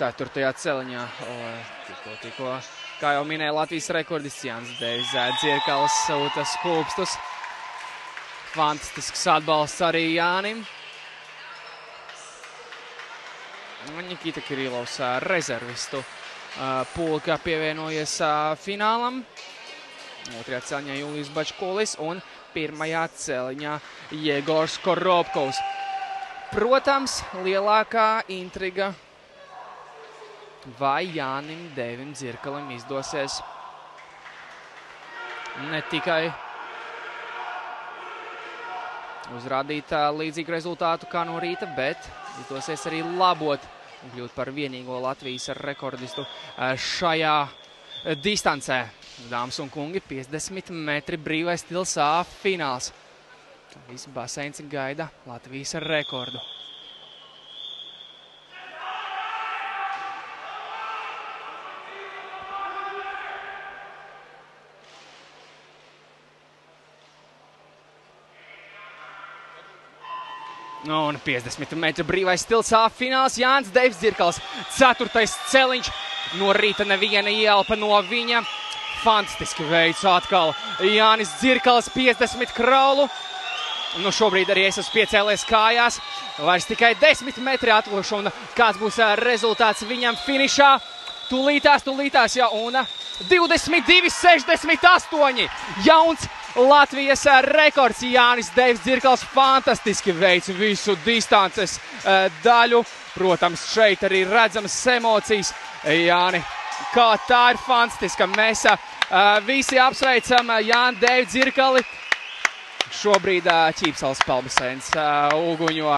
4. celiņā. Tikko, kā jau minēja Latvijas rekordists Jānis Deivis Dzirkals sūta skūpstus. Fantastisks atbalsts arī Jānim. Nikita Kirilovs rezervistu pulka pievienojies finālam. 2. celiņā Julijs Bačkolis un 1. celiņā Jegors Korobkovs. Protams, lielākā intriga, vai Jānim Deivim Dzirkalim izdosies ne tikai uzrādīt līdzīgu rezultātu kā no rīta, bet izdosies arī labot un kļūt par vienīgo Latvijas rekordistu šajā distancē. Dāmas un kungi, 50 metri brīvais stils A fināls. Viss baseins gaida Latvijas rekordu. Un 50 metru brīvais stils A fināls. Jānis Deivis Dzirkals, 4. celiņš. No rīta neviena ielpa no viņa. Fantastiski veids atkal Jānis Dzirkals, 50 kraulu. Nu, šobrīd arī es esmu piecēlies kājās. Vairs tikai 10 metri atlikuši, un kāds būs rezultāts viņam finišā. Tūlītās, ja, un 22,68. Jauns Latvijas rekords. Jānis Deivis Dzirkals fantastiski veids visu distances daļu. Protams, šeit arī redzamas emocijas. Jāni, kā tā ir fantastiska. Mēs visi apsveicam Jāni Deivi Dzirkali. Šobrīd Ķīpsalas peldbaseins uguņo.